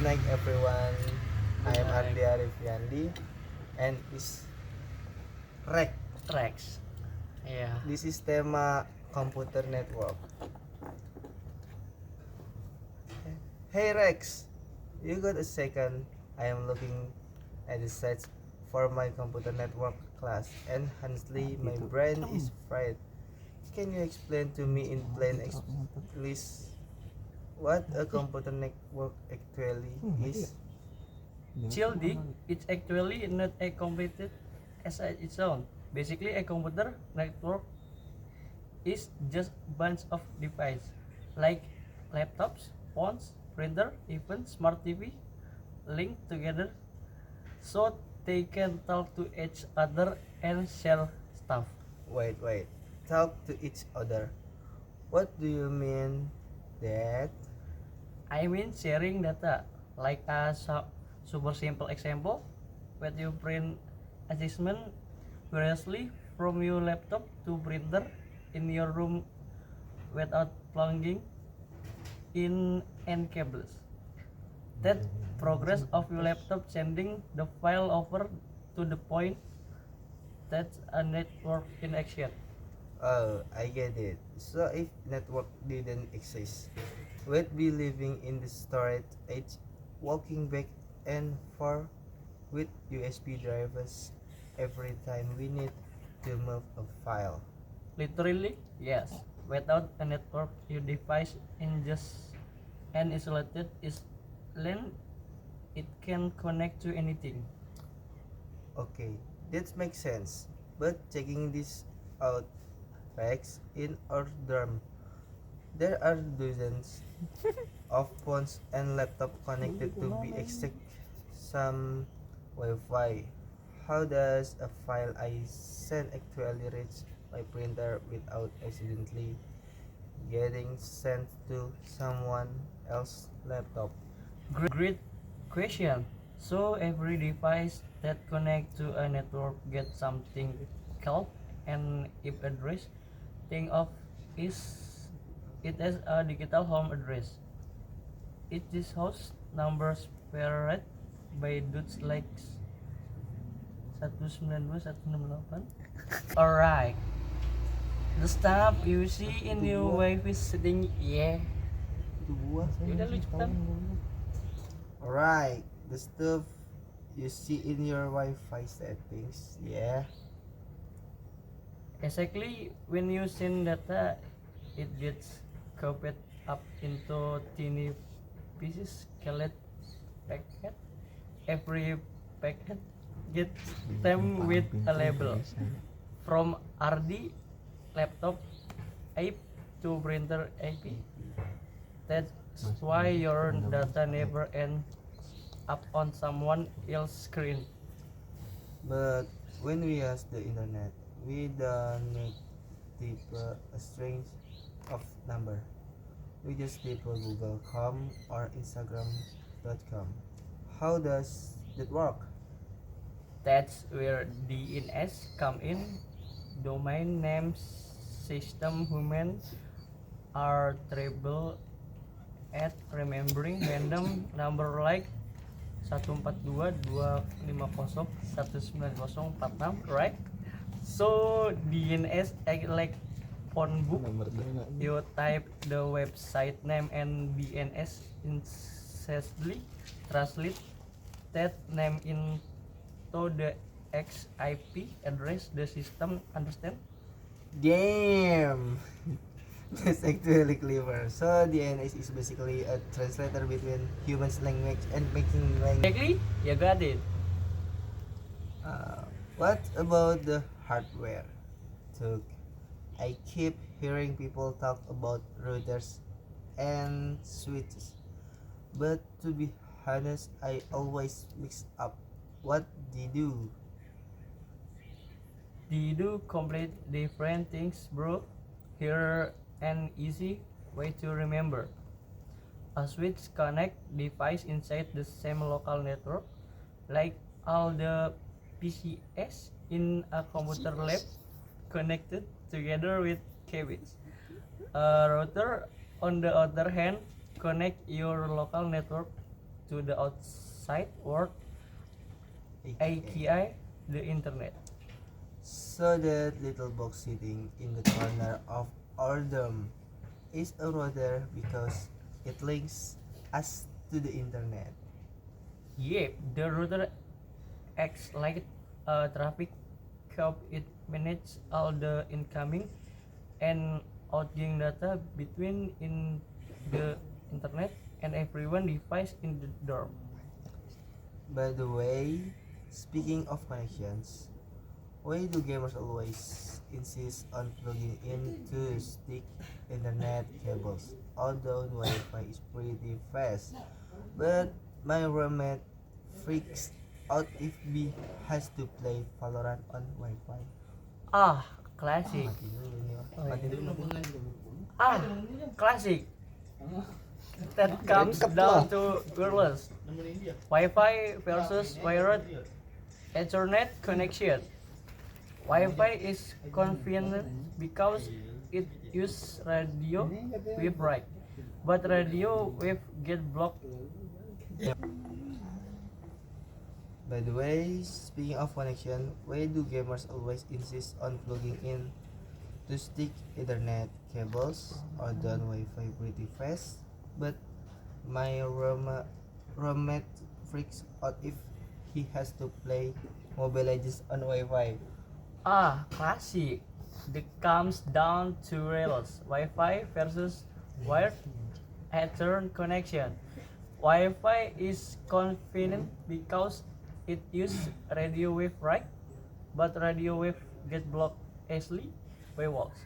night, everyone. I Good am night. Ardi Arif Yandi, and Rek. Rex. Yeah. This is tema computer network. Hey Rex, you got a second? I am looking at the sites for my computer network class, and honestly, my brain is fried. Can you explain to me in plain English what a computer network actually is? Childi, it's actually not a complicated as its own. Basically, a computer network is just bunch of devices like laptops, phones, printer, even smart TV linked together so they can talk to each other and share stuff. Wait. Talk to each other. What do you mean that? I mean sharing data. Like a super simple example, when you print assessment wirelessly from your laptop to printer in your room without plugging in end cables. That progress of your laptop sending the file over to the point, that's a network in action. Oh, I get it. So if network didn't exist, we'd be living in the storage age, walking back and forth with USB drivers every time we need to move a file. Literally, yes. Without a network, your device in just and isolated is LAN, it can connect to anything. Okay, that makes sense. But checking this out, Rex, in our dorm, there are dozens of phones and laptop connected to be exact some Wi-Fi. How does a file I send actually reach my printer without accidentally getting sent to someone else's laptop? Great question. So every device that connect to a network gets something called an IP address. Think of is it as a digital home address. It is host number spared by dudes like 192.168. Alright, the stuff you see in your wifi setting, yeah. Udah lu cepetan. Alright, the stuff you see in your Wi-Fi settings, yeah. Exactly, when you send data, it gets copied up into tiny pieces called packet. Every packet gets stamped with a label. From RD laptop IP to printer IP. That's why your data never ends up on someone else's screen. But when we use the internet, we don't need type a string of number. We just type Google.com or Instagram.com. How does that work? That's where DNS come in. Domain name system humans are terrible at remembering random number like 142.250.190.196, right? So DNS act like phone book. You type the website name and DNS incessantly translate that name into the XIP address the system understand. Damn! That's actually clever. So DNS is basically a translator between humans language and machine language. Exactly, you got it. Uh, what about the hardware? So I keep hearing people talk about routers and switches, but to be honest, I always mix up what they do. They do complete different things, bro. Here an easy way to remember. A switch connect device inside the same local network, like all the PCs in a computer lab connected together with cables. A router, on the other hand, connect your local network to the outside world, aka the internet. So that little box sitting in the corner of our dorm is a router because it links us to the internet. Yep, the router acts like a traffic cop. It manages all the incoming and outgoing data between in the internet and everyone device in the dorm. By the way, speaking of connections, why do gamers always insist on plugging into stick internet cables? Although Wi-Fi is pretty fast, but my roommate freaks out if we has to play Valorant on Wi-Fi. Ah, classic. Mati dulu ini, Wak. Mati dulu. Ah, classic. That comes down to wireless Wi-Fi versus wired Ethernet connection. Wi-Fi is convenient because it uses radio wave right, but radio wave get blocked. By the way, speaking of connection, why do gamers always insist on plugging in to stick internet cables or down Wi-Fi pretty fast? But my roommate freaks out if he has to play Mobile Legends on Wi-Fi. Ah, classic. It comes down to rails Wi-Fi versus wired Ethernet connection. Wi-Fi is convenient because it uses radio wave right, but radio wave get blocked easily by walls.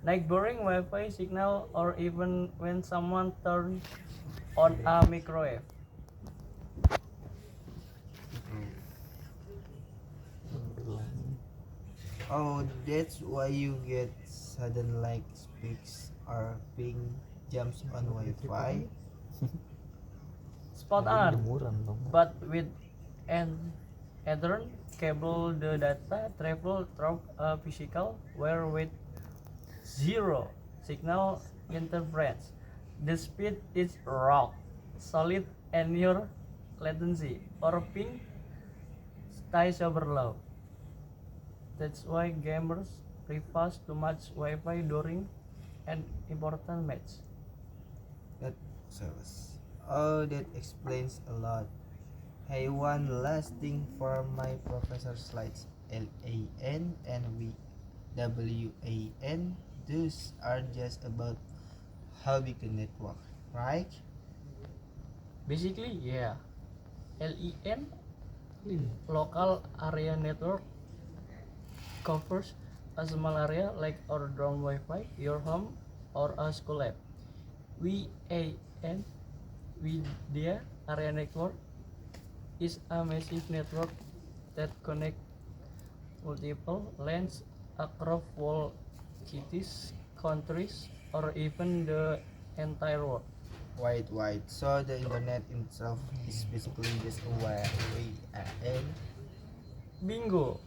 Neighboring Wi-Fi signal or even when someone turns on a microwave. Oh, that's why you get sudden like speaks or ping jumps on Wi-Fi. Spot on. But with an Ethernet cable, the data travel through a physical wire with zero signal interference. The speed is rock solid and your latency or ping stays super low. That's why gamers prefer too much Wi-Fi during an important match. That service. Oh, that explains a lot. Hey, one last thing for my professor slides. LAN and WAN. Those are just about how we can network, right? Basically, yeah. LEN, local area network, covers a small area like our dorm Wi-Fi, your home, or a school lab. WAN, Widya Area Network, is a massive network that connects multiple LANs across whole cities, countries, or even the entire world. Wide. So the internet itself is basically just a WAN. Bingo!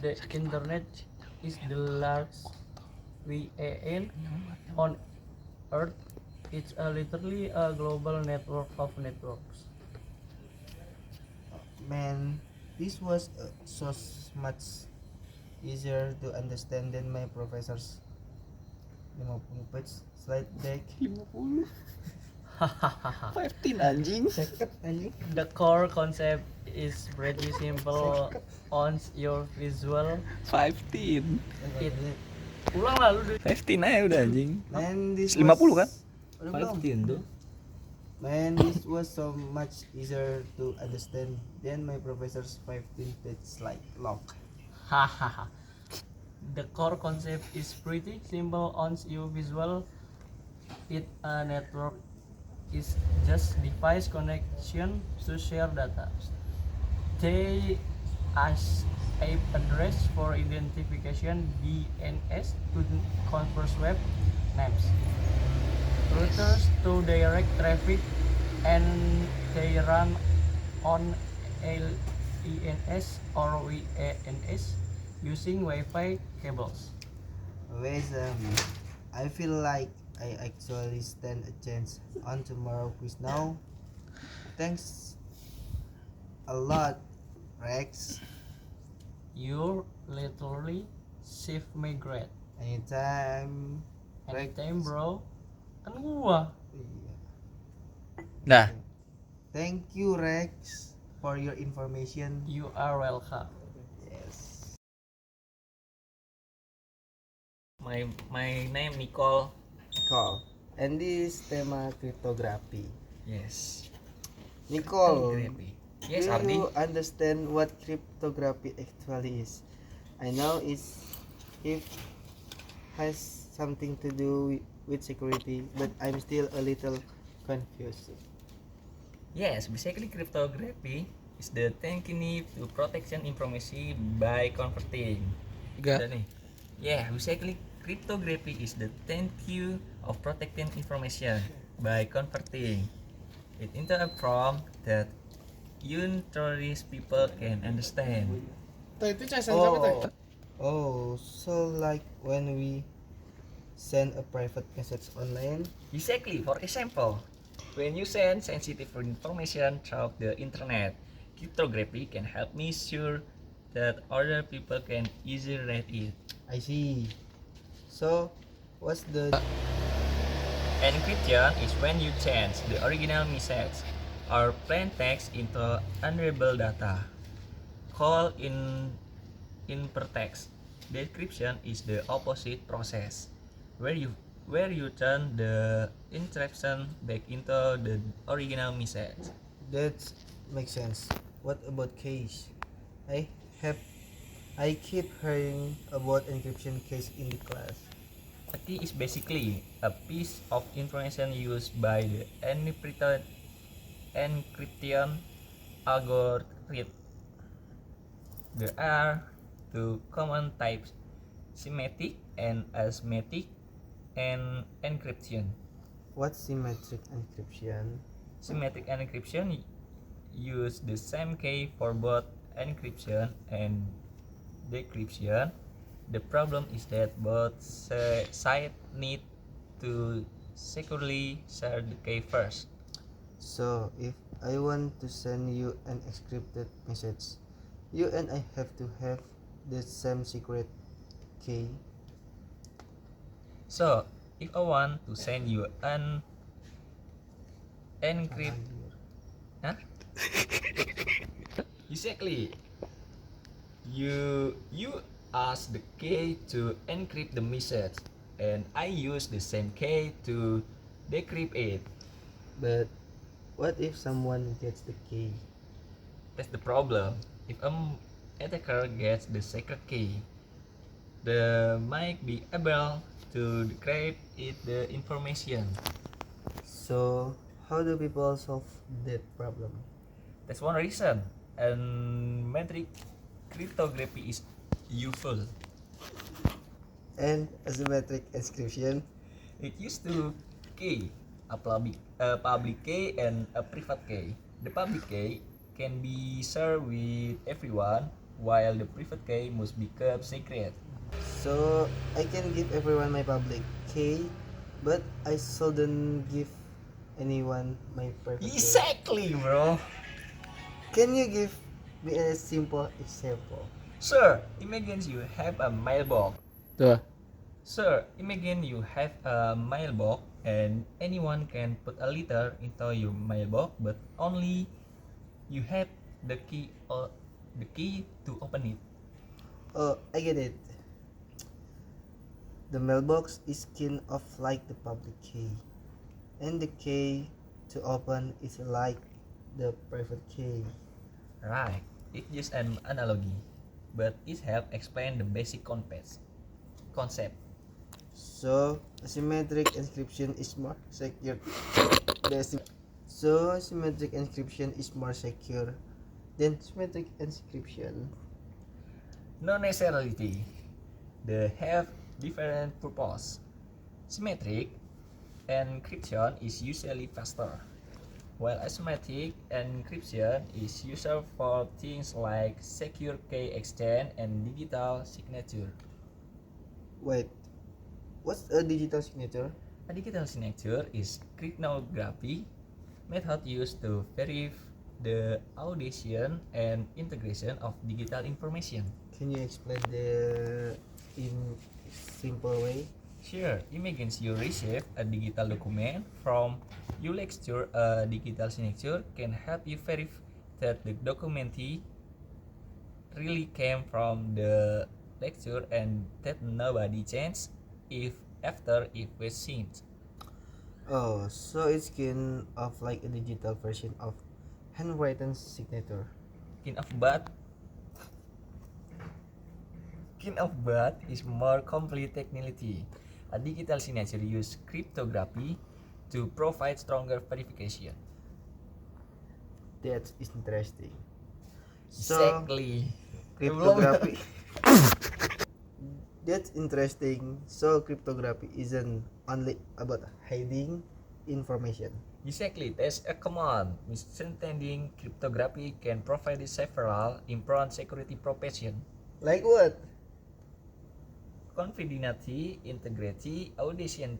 The internet is the largest WAN on Earth. It's literally a global network of networks. Man, this was so much easier to understand than my professor's 50 page slide deck. 50 15 anjing. The core concept is pretty simple. Once your visual 15 it ulang lalu deh. 15 aja udah anjing. Man, this 50 kan? Udah belum? 15 tuh. Man, this was so much easier to understand than my professor's 15 page slide log. Hahaha. The core concept is pretty simple. Once you visual it, a network is just device connection to share data. They as IP address for identification, DNS to converse web names, routers to direct traffic, and they run on LENS or WANS using Wi-Fi cables. Wait, I feel like I actually stand a chance on tomorrow quiz now. Thanks a lot, Rex. You literally saved my grade. Anytime. Rex. Anytime, bro. Kan gua. Iya. Dah. Thank you, Rex, for your information. You are welcome. Yes. My name Nicole. Nicole. And this tema cryptography. Yes. Nicole, Yes, do Ardi. you understand what cryptography actually is? I know it has something to do with security, but I'm still a little confused. Yes, basically cryptography is the technique to protection information by converting. Udah nih. Yeah, basically cryptography is the technique of protecting information by converting it into a form that untrust people can understand. So like when we send a private message online, Exactly. For example, when you send sensitive information through the internet, cryptography can help me sure that other people can easily read it. I see. So, what's the Encryption is when you change the original message or plain text into unreadable data. Called in pertext. Decryption is the opposite process, where you turn the encryption back into the original message. that makes sense? What about cache? I have I keep hearing about encryption cache in the class. A key is basically a piece of information used by the encryption algorithm. There are two common types, symmetric and asymmetric encryption. What's symmetric encryption? Symmetric encryption use the same key for both encryption and decryption. The problem is that both sides need to securely share the key first. So, if I want to send you an encrypted message, you and I have to have the same secret key. So, if I want to send you an encrypt, huh? Exactly. You ask the key to encrypt the message, and I use the same key to decrypt it. But what if someone gets the key? That's the problem. If an attacker gets the secret key, they might be able to decrypt the information. So, how do people solve that problem? That's one reason. And metric cryptography is useful. And asymmetric encryption? It used to key a public key and a private key. The public key can be shared with everyone, while the private key must be kept secret. So, I can give everyone my public key, but I shouldn't give anyone my private key. Exactly, bro. Can you give me a simple example? Sir, imagine you have a mailbox. Tuh. Sir, imagine you have a mailbox and anyone can put a letter into your mailbox, but only you have the key or the key to open it. Oh, I get it. The mailbox is kind of like the public key, and the key to open is like the private key. Right. It's just an analogy, but it helps explain the basic concept. So, asymmetric encryption is more secure. So, asymmetric encryption is more secure than symmetric encryption. No necessarily. They have different purpose. Symmetric encryption is usually faster, while asymmetric encryption is useful for things like secure key exchange and digital signature. Wait, what's a digital signature? A digital signature is cryptography method used to verify the audition and integration of digital information. Can you explain the in simple way? Sure, imagine you receive a digital document from your lecture. A digital signature can help you verify that the document really came from the lecture and that nobody changed if after it was seen. Oh, so it's kind of like a digital version of handwritten signature. Kind of but kind of but is more complete technicality. A digital signature uses cryptography to provide stronger verification. That's interesting. So, Exactly. cryptography. That's interesting. So, cryptography isn't only about hiding information. Exactly, that's a command. Misunderstanding cryptography can provide several important security protection. Like what? Confidentiality, integrity, authentication,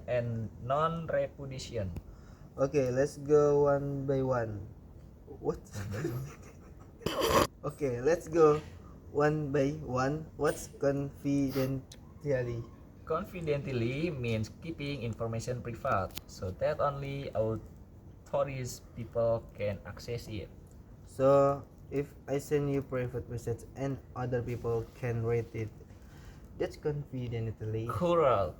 and non-repudiation. Okay, let's go one by one. What? Okay, let's go one by one. What's confidentiality? Confidentially means keeping information private so that only authorized people can access it. So, if I send you private message and other people can read it, that's confidentiality. Correct.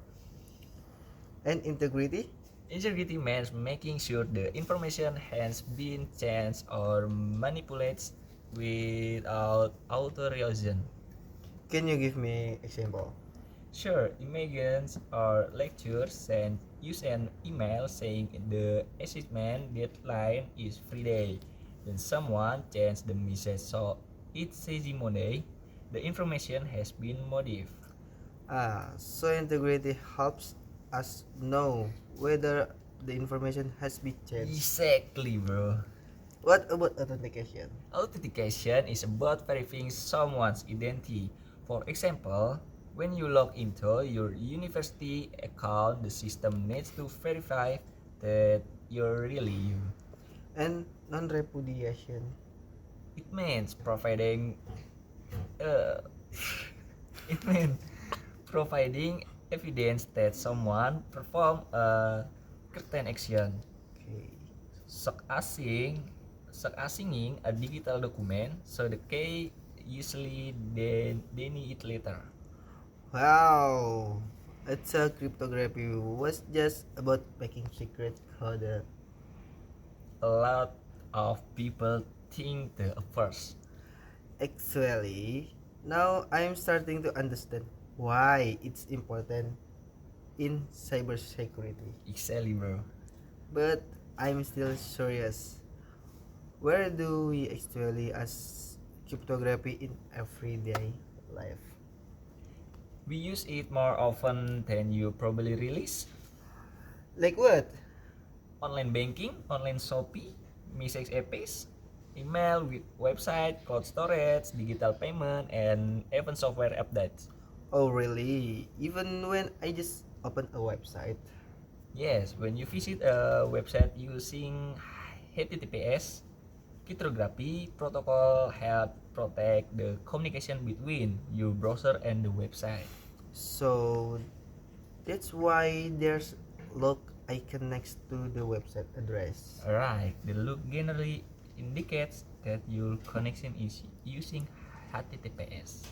And integrity? Integrity means making sure the information has been changed or manipulated without authorization. Can you give me example? Sure, imagines or lectures send use an email saying the assignment deadline is Friday. Then someone changed the message so it says Monday. The information has been modified. So integrity helps us know whether the information has been changed. Exactly, bro. What about authentication? Authentication is about verifying someone's identity. For example, when you log into your university account, the system needs to verify that you're really you. And non-repudiation. It means providing uh, it means providing evidence that someone performed a certain action. Okay. Assinging a digital document so the key usually deny it later. Wow. It's a cryptography was just about making secret code. A lot of people think the first. Actually, now I'm starting to understand why it's important in cybersecurity. Exactly, bro. But I'm still curious. Where do we actually use cryptography in everyday life? We use it more often than you probably realize. Like what? Online banking, online shopping, message apps, email with website, cloud storage, digital payment, and even software updates. Oh really? Even when I just open a website? Yes, when you visit a website using HTTPS, cryptography protocol help protect the communication between your browser and the website. So that's why there's look icon next to the website address. Alright, the look generally indicates that your connection is using HTTPS.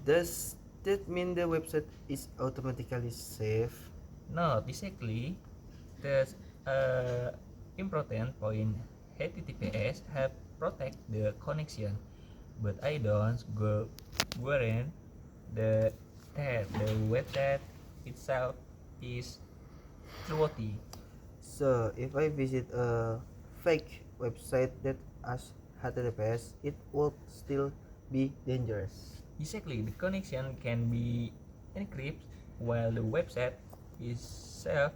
Does that mean the website is automatically safe? No, basically, that's a important point. HTTPS help protect the connection, but I don't go guarantee that the website itself is trustworthy. So if I visit a fake website that has HTTPS, it would still be dangerous. Exactly, the connection can be encrypted while the website itself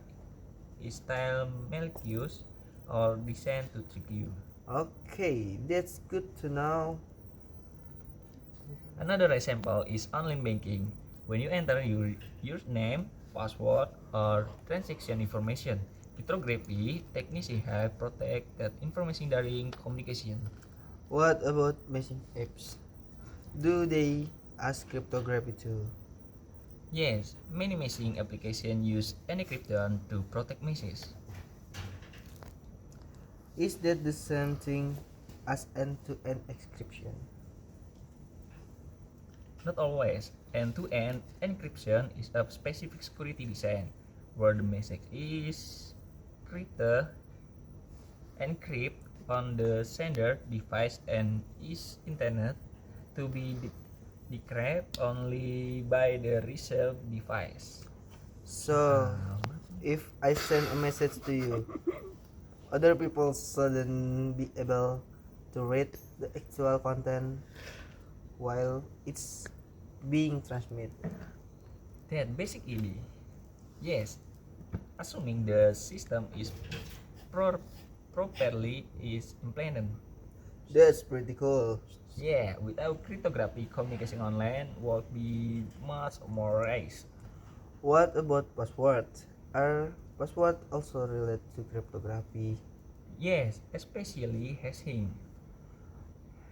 is style malicious or designed to trick you. Okay, that's good to know. Another example is online banking. When you enter your name, password, or transaction information, Cryptography techniques help protect that information during communication. What about messaging apps? Do they ask cryptography too? Yes, many messaging applications use encryption to protect messages. Is that the same thing as end-to-end encryption? Not always. End-to-end encryption is a specific security design where the message is crypted, encrypted on the sender device and is intended to be decrypted only by the receiver device. So, if I send a message to you, other people shouldn't be able to read the actual content while it's being transmitted. That basically, yes, assuming the system is properly is implemented. That's pretty cool. Yeah, without cryptography, communication online would be much more race. What about password? Are password also related to cryptography? Yes, especially hashing.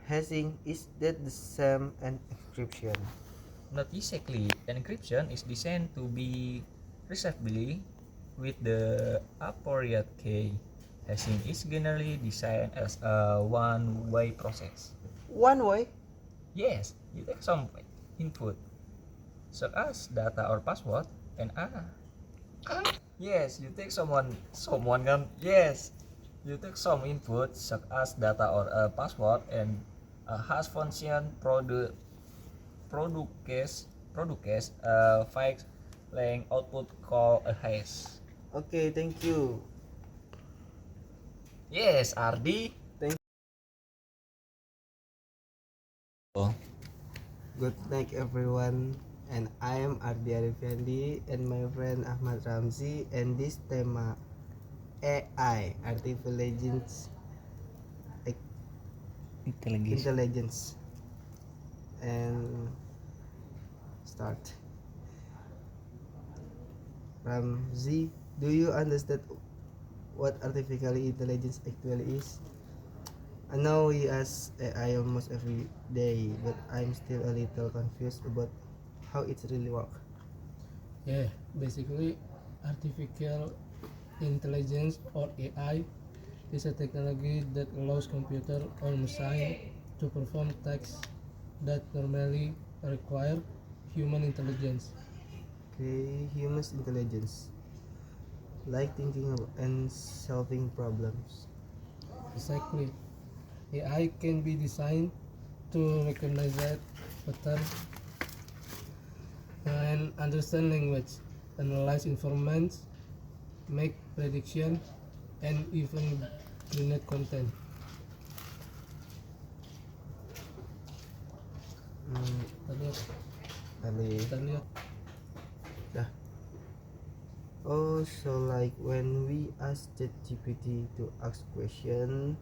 Hashing is that the same as encryption? Not exactly. Encryption is designed to be reversible with the appropriate key. Hashing is generally designed as a one-way process. One way? Yes, you take some input, such as data or password, and yes, you take someone can yes, you take some input such as data or a password, and a hash function produces a fixed length output called a hash. Okay, thank you. Yes, Ardi. Thank Oh. Good night everyone. And I am Ardi Arifendi and my friend Ahmad Ramzi, and this tema AI, Artificial Intelligence, and start. Ramzi, do you understand what artificial intelligence actually is? I know we ask AI almost every day, but I'm still a little confused about how it really works. Yeah, basically, artificial intelligence or AI is a technology that allows computer or machine to perform tasks that normally require human intelligence. Okay, human intelligence, like thinking about and solving problems. Exactly. AI can be designed to recognize that pattern and understand language, analyze information, make prediction, and even generate content. Hmm, Tadi tadi. kita lihat Dah. Oh, so like when we ask ChatGPT to ask question,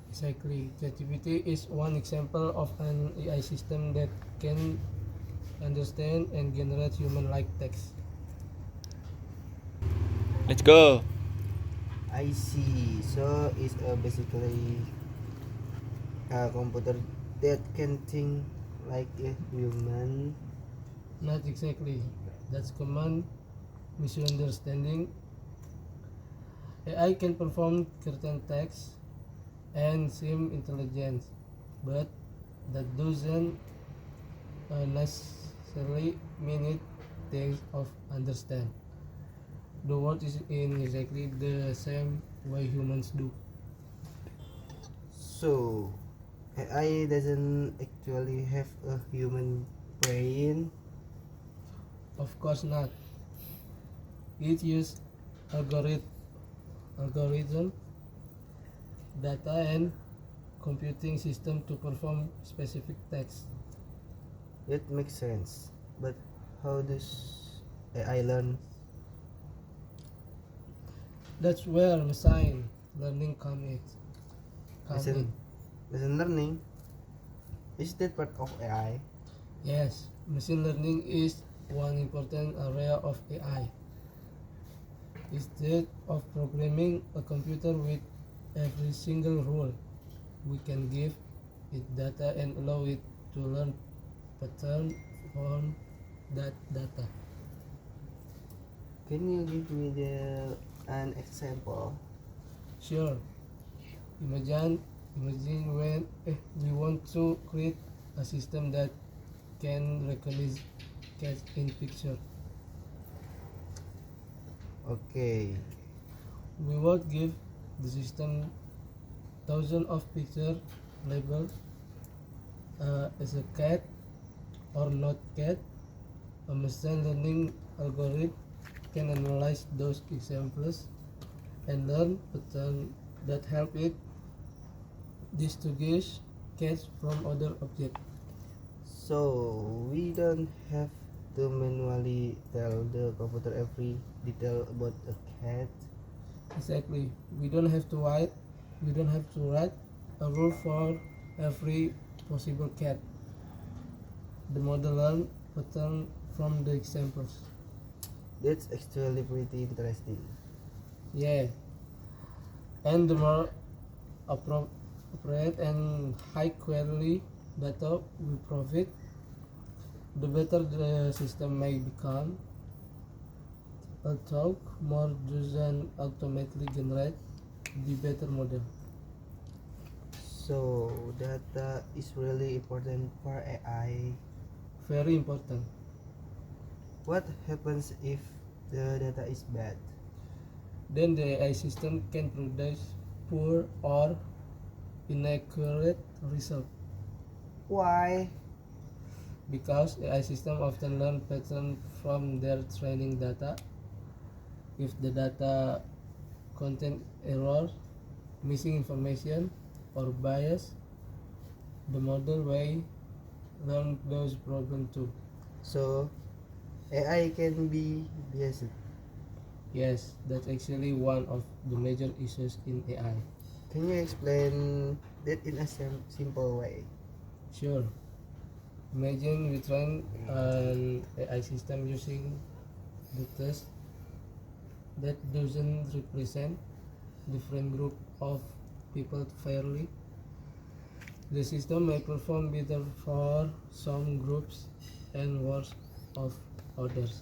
exactly. ChatGPT is one example of an AI system that can understand and generate human-like text. Let's go. I see. So it's basically a computer that can think like a human. Not exactly. That's common misunderstanding. AI can perform certain tasks and seem intelligent, but that doesn't necessarily mean it takes of understand. The world is in exactly the same way humans do. So AI doesn't actually have a human brain. Of course not. It uses algorithm, data, and computing system to perform specific tasks. It makes sense. But how does AI learn? That's where machine learning come in. Machine, machine learning, is that part of AI? Yes, machine learning is one important area of AI. Instead of programming a computer with every single rule, we can give it data and allow it to learn pattern from that data. Can you give me an example? Sure. Imagine when we want to create a system that can recognize cats in picture. Okay. We would give the system thousands of picture labeled as a cat or not cat. A machine learning algorithm can analyze those examples and learn patterns that help it distinguish cats from other objects. So we don't have to manually tell the computer every detail about a cat. Exactly. We don't have to write a rule for every possible cat. The model learn pattern from the examples. That's actually pretty interesting. Yeah. And the more appropriate and high quality data we provide, the better the system may become. Although more doesn't automatically generate the better model. So data is really important for AI. Very important. What happens if the data is bad? Then the AI system can produce poor or inaccurate result Why? because AI system often learn pattern from their training data. If the data contain error, missing information, or bias, the model will learn those problems too. So AI can be biased. Yes, that's actually one of the major issues in AI. Can you explain that in a simple way? Sure. Imagine we train an AI system using the test that doesn't represent different group of people fairly. The system may perform better for some groups and worse of others.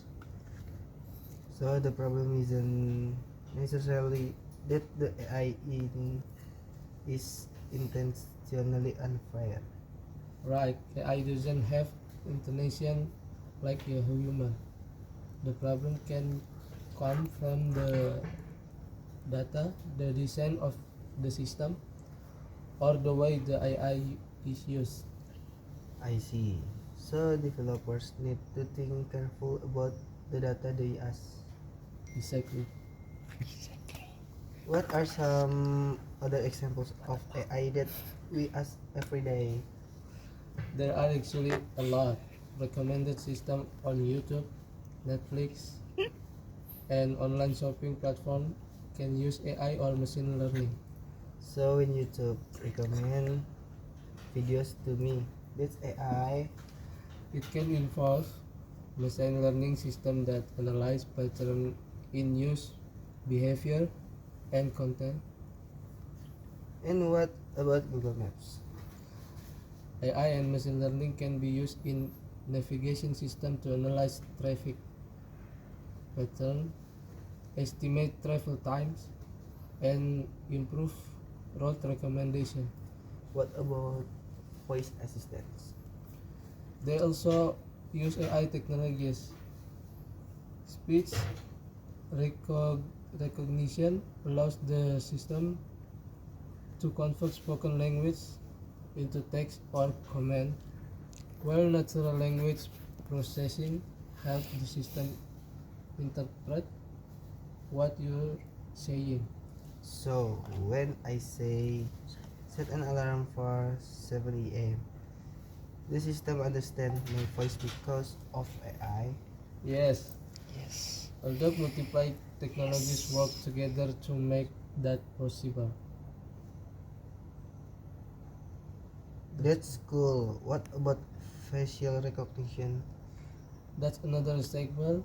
So the problem isn't necessarily that the is intentionally unfair. Right, AI doesn't have intonation like a human. The problem can come from the data, the design of the system, or the way the AI is used. I see. So developers need to think careful about the data they ask. Exactly. What are some other examples of AI that we ask every day? There are actually a lot. Recommended system on YouTube, Netflix, and online shopping platform can use AI or machine learning. So when YouTube recommend videos to me, that's AI. It can involve machine learning system that analyze pattern in use, behavior, and content. And what about Google Maps? AI and machine learning can be used in navigation system to analyze traffic pattern, estimate travel times, and improve route recommendation. What about voice assistants? They also use AI technologies. Speech recognition allows the system to convert spoken language into text or command, while natural language processing helps the system interpret what you're saying. So when I say set an alarm for 7 a.m., the system understands my voice because of AI. Yes. Although multiple technologies work together to make that possible. That's cool. What about facial recognition? That's another segment.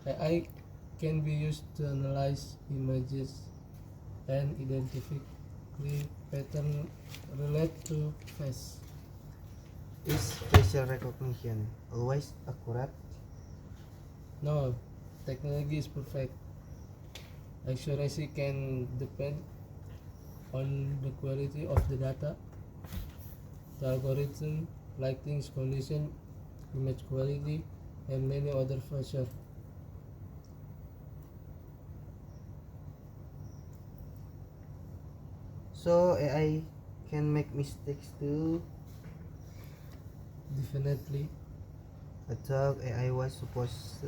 AI can be used to analyze images and identify pattern related to face. Is facial recognition always accurate? No, technology is perfect. Accuracy can depend on the quality of the data, the algorithm, lighting condition, image quality, and many other factors. So AI can make mistakes too. Definitely, I thought AI was supposed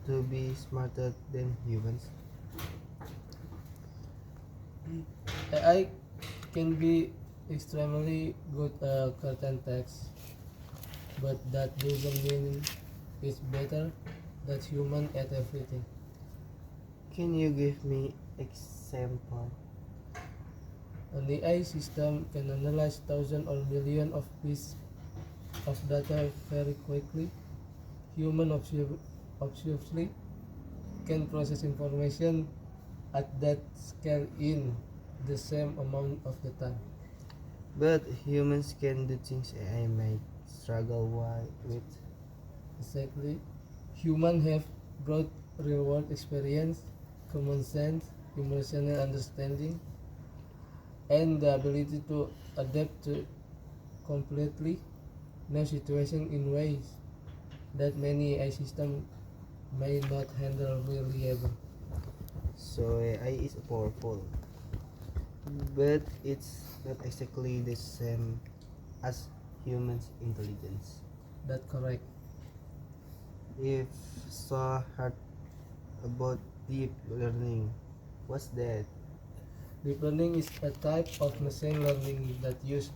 to be smarter than humans. AI can be extremely good at content text, but that doesn't mean it's better than human at everything. Can you give me example? An AI system can analyze thousands or millions of pieces of data very quickly. Human obviously can process information at that scale in the same amount of the time. But humans can do things AI might struggle with. Exactly. Humans have broad real-world experience, common sense, emotional understanding, and the ability to adapt to completely new situations in ways that many AI systems may not handle really ever. So AI is powerful, but it's not exactly the same as humans' intelligence. That's correct. If so heard about deep learning, what's that? Deep learning is a type of machine learning that uses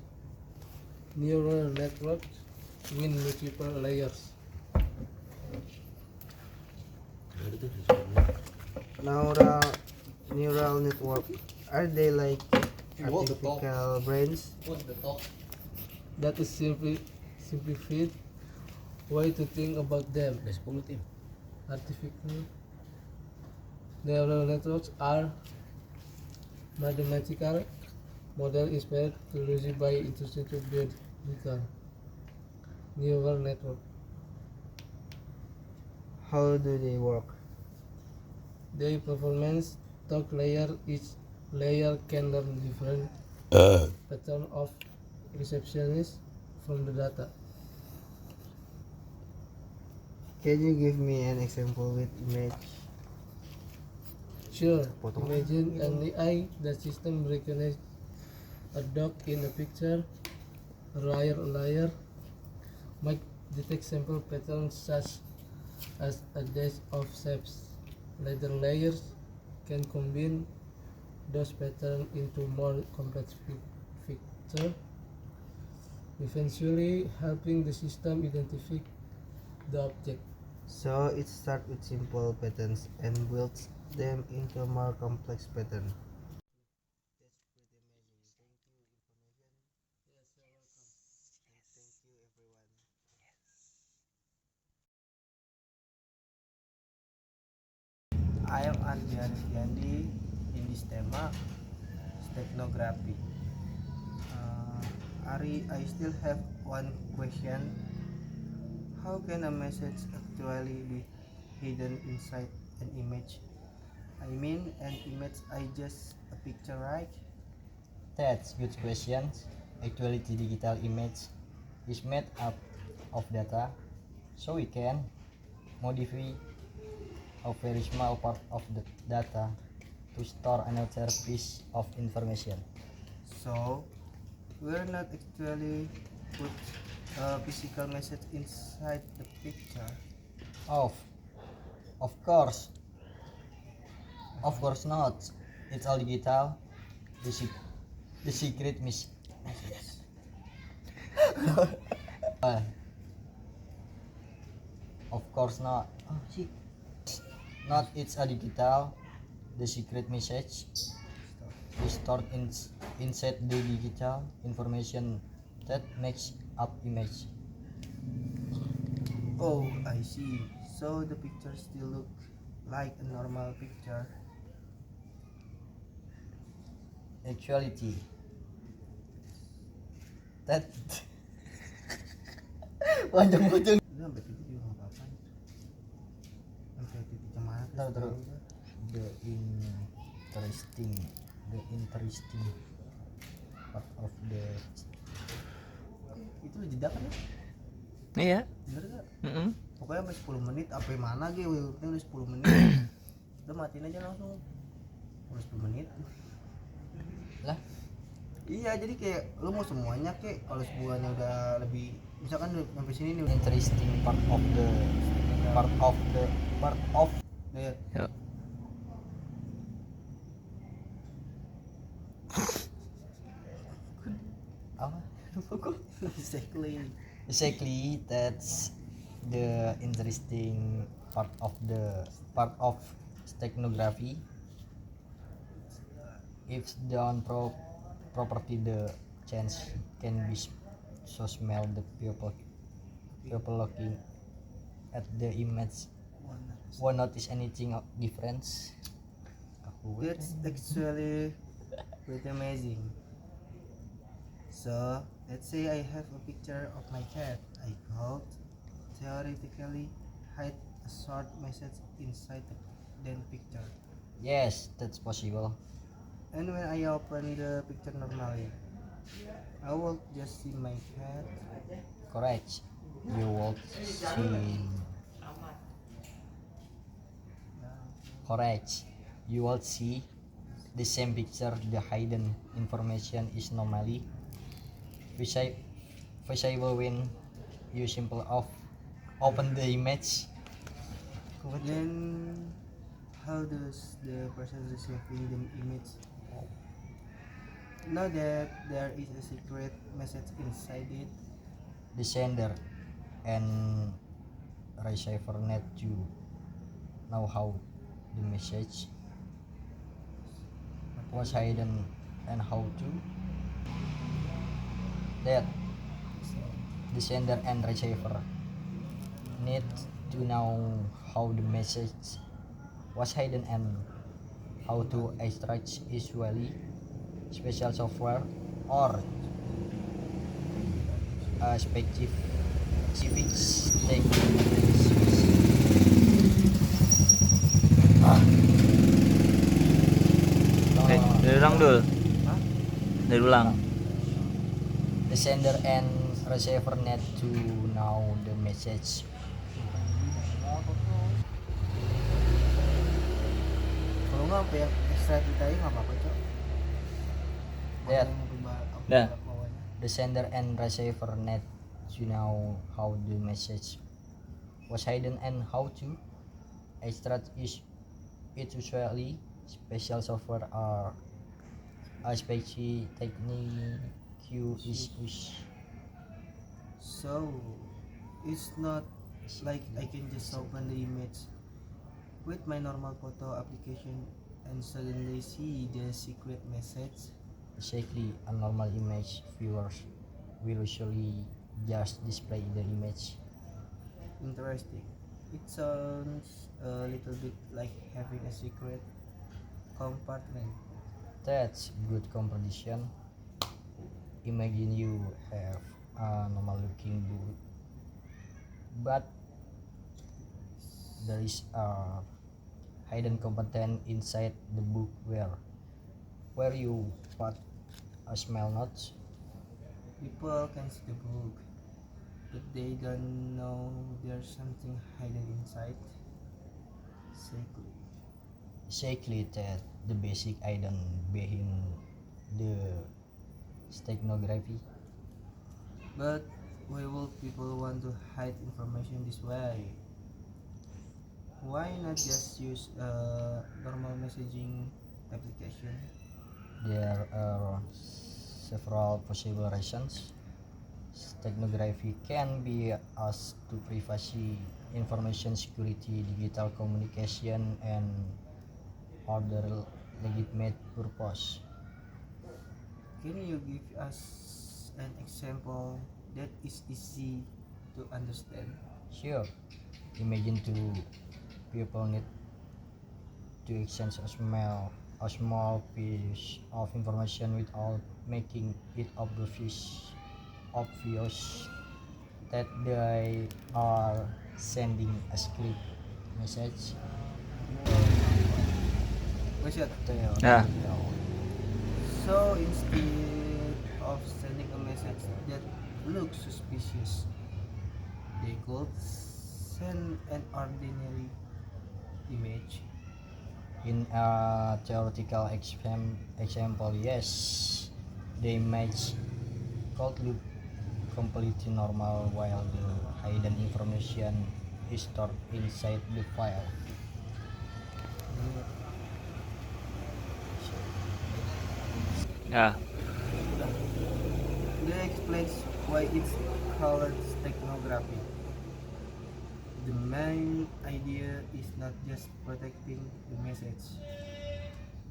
neural networks with multiple layers. Neural neural network, are they like artificial brains? That is simplified way to think about them. Artificial neural networks are mathematical model inspired closely by intuitive biological neural network. How do they work? Their performance talk layer, each layer can learn different pattern of receptionist from the data. Can you give me an example with image? Sure, Potong. imagine an AI that system recognize a dog in a picture. A layer might detect sample patterns such as a dash of shapes. Later layers can combine those patterns into more complex picture, eventually helping the system identify the object. So it starts with simple patterns and builds them into a more complex pattern. That's pretty amazing. Thank you, information. Yes, you're welcome. And thank you, everyone. I am Andrian Fiandi in this tema, steganography. Ari, I still have one question. How can a message actually be hidden inside an image? I mean, an image I just a picture, right? That's good question. Actually, the digital image is made up of data, so we can modify a very small part of the data to store another piece of information. So, we're not actually put a physical message inside the picture. Of, of course, of course not. It's all digital. The, the secret message. Of course not. Oh, shit. Not it's a digital. The secret message is stored inside the digital information that makes up image. Oh, I see. So the picture still look like a normal picture. Actuality. That panjang-panjang. Udah sampai titik juga nggak apa-apa. Sampai titik kemana? Taruh. The interesting part of the Itu jeda kan ya? Iya. Bener gak? Mm-mm. Pokoknya sampai 10 menit apa mana gitu, udah 10 menit. Udah matiin aja langsung. Udah 10 menit. lah. Iya, jadi kayak lu mau semuanya kek, kalau semuanya udah lebih misalkan udah sampai sini nih udah Interesting part of lihat. Yuk. apa? Exactly. That's the interesting part of steganography. If done property, the change can be so small the people looking at the image won't notice anything of difference. That's actually pretty amazing. So let's say I have a picture of my cat. I could theoretically hide a short message inside the picture. Yes, that's possible. And when I open the picture normally, I will just see my cat. Correct. You will see. Correct. You will see the same picture. The hidden information is normally visible when you simply open the image. Then, how does the person receiving the image know that there is a secret message inside it? The sender and receiver need to know how the message was hidden and how to. That the sender and receiver need to know how the message was hidden and how to extract usually special software or a specific techniques. Dari ulang dulu. Hah? Dari ulang. The sender and receiver need to know the message. Kalau nggak sampai yang extra kita ini nggak apa-apa cok. Lihat. Dah. The sender and receiver need to know how the message was hidden and how to extract it usually special software or a special technique is used. So it's not like I can just open the image with my normal photo application and suddenly see the secret message. Exactly, a normal image viewers will usually just display the image. Interesting. It sounds a little bit like having a secret compartment. That's good composition. Imagine you have a normal looking book, but there is a hidden compartment inside the book where you put a small notes. People can see the book, but they don't know there's something hidden inside. Exactly. Exactly that the basic idea behind the steganography. But why would people want to hide information this way? Why not just use a normal messaging application? There are several possible reasons. Steganography can be used to privacy, information security, digital communication, and other legitimate purpose. Can you give us an example that is easy to understand? Sure, imagine two people need to exchange a small piece of information without making it obvious that they are sending a script message. Question. Ya. So instead of sending a message that looks suspicious, they could send an ordinary image. In a theoretical example, yes, the image could look completely normal while the hidden information is stored inside the file. Ya. That explains why it's called technography. The main idea is not just protecting the message,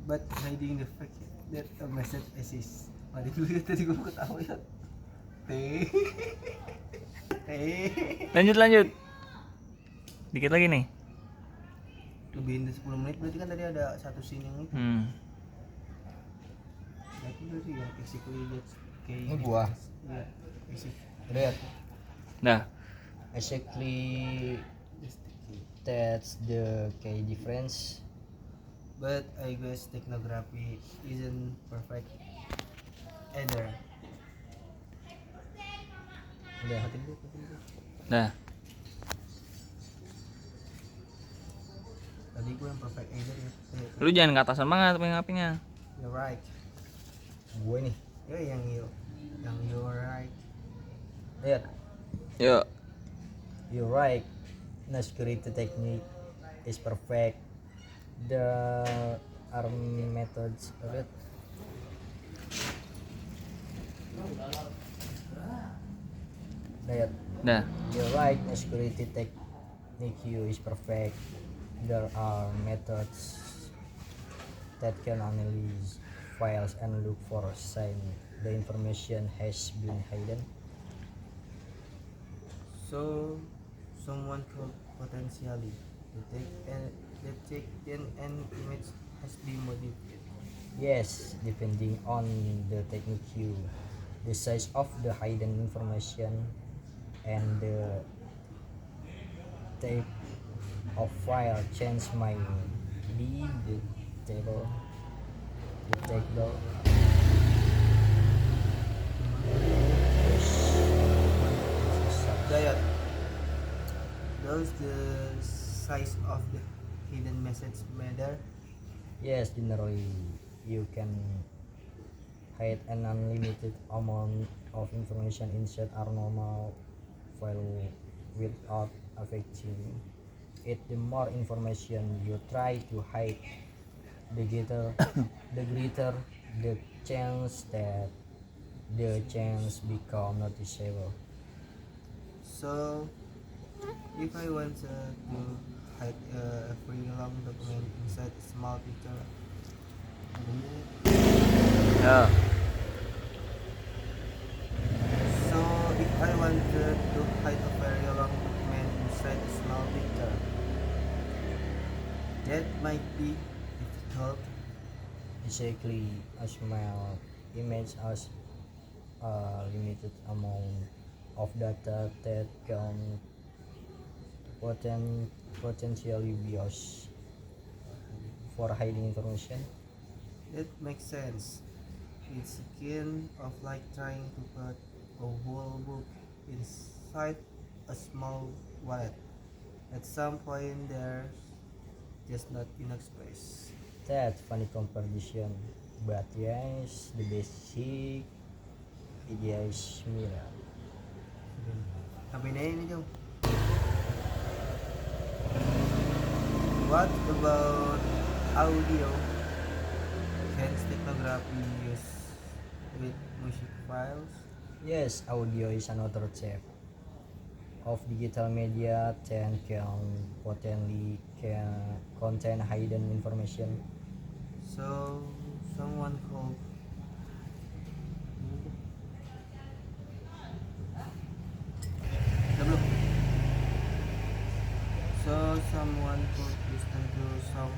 but hiding the fact that a message exists. Mari dulu ya, tadi gue ketawa ya. Teh. Lanjut. Dikit lagi nih. Lebihin dari 10 menit berarti kan tadi ada satu scene yang itu. Berarti yang basically that's kayak Ini buah. Iya, basic. Lihat, Nah. exactly that's the key difference. But I guess technography isn't perfect either. Udah. Nah. Tadi gue yang perfect either ya. Lu jangan ke atasan banget pengen. You're right. Gue nih, Ya yang you're right. lihat. Yuk. You're right. No security technique is perfect. There are methods of it. Lihat. Nah. You're right. No security technique is perfect. There are methods that can analyze files and look for sign the information has been hidden. So someone could potentially detect an image has been modified. Yes, depending on the technique, the size of the hidden information, and the type of file change might be detectable. Dayat, does the size of the hidden message matter? Yes, generally you can hide an unlimited amount of information inside a normal file without affecting it. The more information you try to hide, the greater the chance that the chance become noticeable. So if I want to hide a very long document inside a small picture, Ya. so if I wanted to hide a very long document inside a small picture, that might be difficult. Exactly, a small image has a limited amount of data that can potentially be used for hiding information. That makes sense. It's akin of like trying to put a whole book inside a small wallet. At some point there's just not enough space. That's funny comparison, but yes, the basic idea is similar. Sampai ini jauh. What about audio? Can technography use with music files? Yes, audio is another type of digital media that can potentially contain hidden information. So someone called So someone could listen to song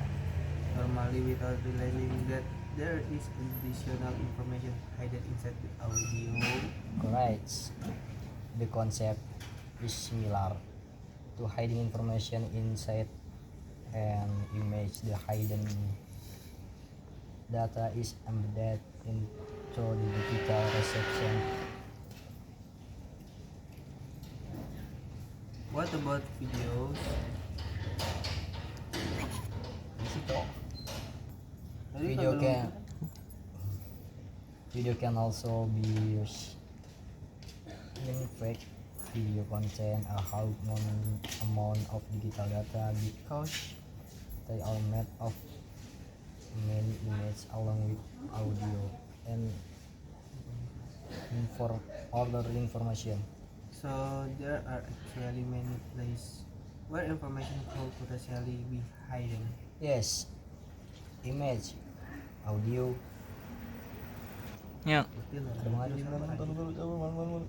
normally without realizing that there is additional information hidden inside the audio. Correct. The concept is similar to hiding information inside an image. The hidden data is embedded into the digital reception. What about videos? Tadi Video kalau can video can also be used in fake video content a high amount of digital data because they are made of many images along with audio and for other information. So there are actually many places where information could potentially be hidden. Yes, image, audio. Ya. Betul lah. Ada mana sih nonton.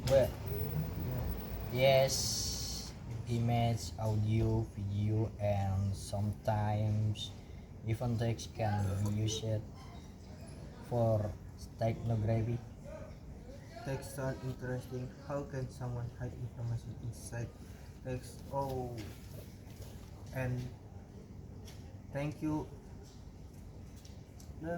But yes, image, audio, video, and sometimes even text can be used for stenography. Text sound interesting. How can someone hide information inside text? Oh, and thank you. Nah,